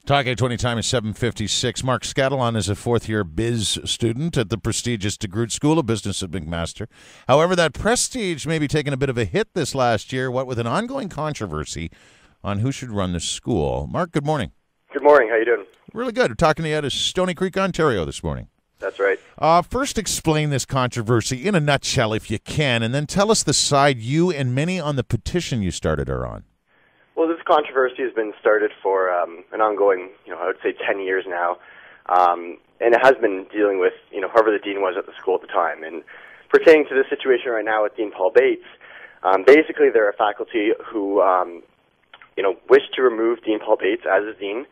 TALK820 time is 7:56. Mark Scattolon is a fourth-year biz student at the prestigious DeGroote School of Business at McMaster. However, that prestige may be taking a bit of a hit this last year, what with an ongoing controversy on who should run the school. Mark, good morning. Good morning. How you doing? Really good. We're talking to you out of Stony Creek, Ontario this morning. That's right. First, explain this controversy in a nutshell, if you can, and then tell us the side you and many on the petition you started are on. Well, this controversy has been started for an ongoing, I would say 10 years now, and it has been dealing with, whoever the dean was at the school at the time. And pertaining to this situation right now with Dean Paul Bates, basically there are faculty who, wish to remove Dean Paul Bates as a dean,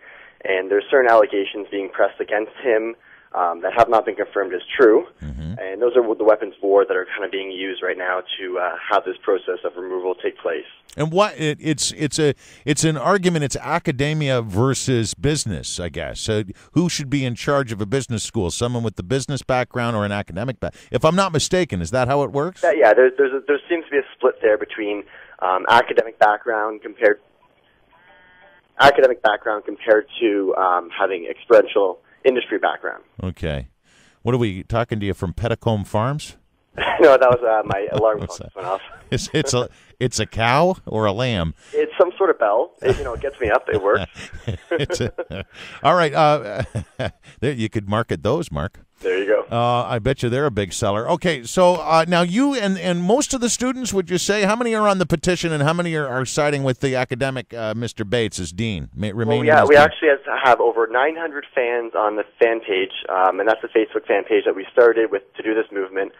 and there's certain allegations being pressed against him that have not been confirmed as true, and those are the weapons of war that are kind of being used right now to have this process of removal take place. And what it's an argument. It's academia versus business, I guess. So who should be in charge of a business school? Someone with the business background or an academic background? If I'm not mistaken, is that how it works? There seems to be a split there between academic background compared to having experiential industry background. Okay. What are we talking to you from Petticombe Farms? No, that was my alarm clock went off. It's a cow or a lamb? It's some sort of bell. It gets me up. It works. All right. There, you could market those, Mark. There you go. I bet you they're a big seller. Okay, so now you and most of the students, would you say, how many are on the petition and how many are siding with the academic Mr. Bates as dean? We actually have over 900 fans on the fan page, and that's the Facebook fan page that we started with to do this movement.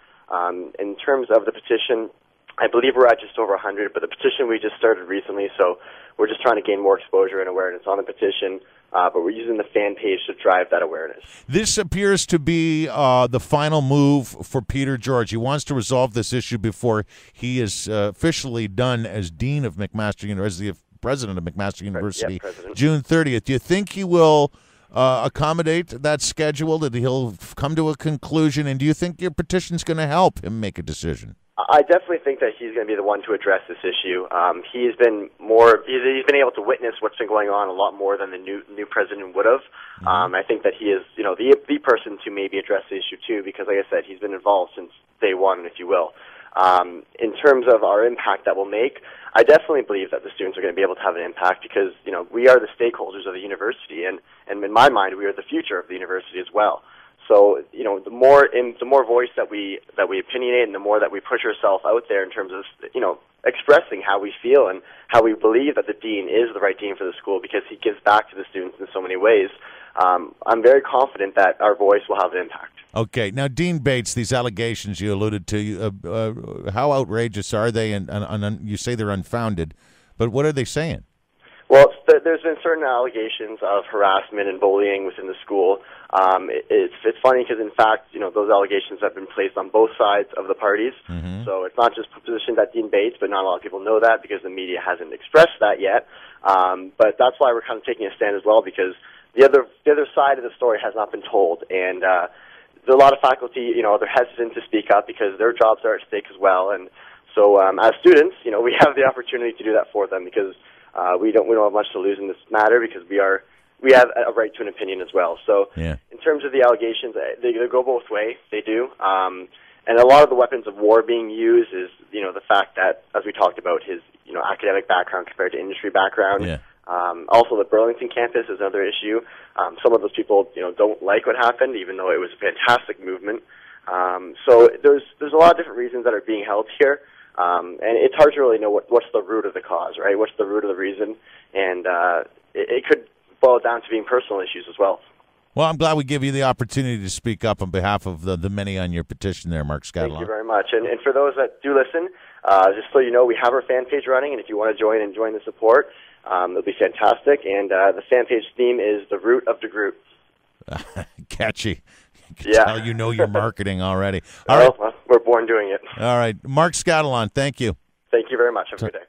In terms of the petition, I believe we're at just over 100, but the petition we just started recently, so we're just trying to gain more exposure and awareness on the petition, but we're using the fan page to drive that awareness. This appears to be the final move for Peter George. He wants to resolve this issue before he is officially done as Dean of McMaster University, as the President of McMaster University, June 30th. Do you think he will accommodate that schedule, that he'll come to a conclusion, and do you think your petition's going to help him make a decision? I definitely think that he's going to be the one to address this issue. He's been able to witness what's been going on a lot more than the new president would have. I think that he is, the person to maybe address the issue too, because like I said, he's been involved since day one, if you will. In terms of our impact that we'll make, I definitely believe that the students are going to be able to have an impact because, we are the stakeholders of the university, and in my mind, we are the future of the university as well. So, the more voice that we opinionate and the more that we push ourselves out there in terms of, expressing how we feel and how we believe that the dean is the right dean for the school because he gives back to the students in so many ways, I'm very confident that our voice will have an impact. Okay. Now, Dean Bates, these allegations you alluded to, how outrageous are they? And you say they're unfounded, but what are they saying? Well, there's been certain allegations of harassment and bullying within the school. It's funny because, in fact, those allegations have been placed on both sides of the parties. So it's not just positioned at Dean Bates, but not a lot of people know that because the media hasn't expressed that yet. But that's why we're kind of taking a stand as well because the other side of the story has not been told. And there's a lot of faculty, they're hesitant to speak up because their jobs are at stake as well. And so as students, we have the opportunity to do that for them because we don't have much to lose in this matter because we have a right to an opinion as well. So in terms of the allegations, they go both ways. They do. And a lot of the weapons of war being used is, the fact that, as we talked about, his, academic background compared to industry background. Also, the Burlington campus is another issue. Some of those people, don't like what happened, even though it was a fantastic movement. So there's a lot of different reasons that are being held here. And it's hard to really know what's the root of the cause, right? What's the root of the reason? And it could boil down to being personal issues as well. Well, I'm glad we give you the opportunity to speak up on behalf of the many on your petition there, Mark Scattolon. Thank you very much. And for those that do listen, just so you know, we have our fan page running, and if you want to join the support, it'll be fantastic. And the fan page theme is the Root of DeGroote. Catchy. You can tell you know your marketing already. All right. Well, we're born doing it. All right. Mark Scattolon, thank you. Thank you very much. Have a good day.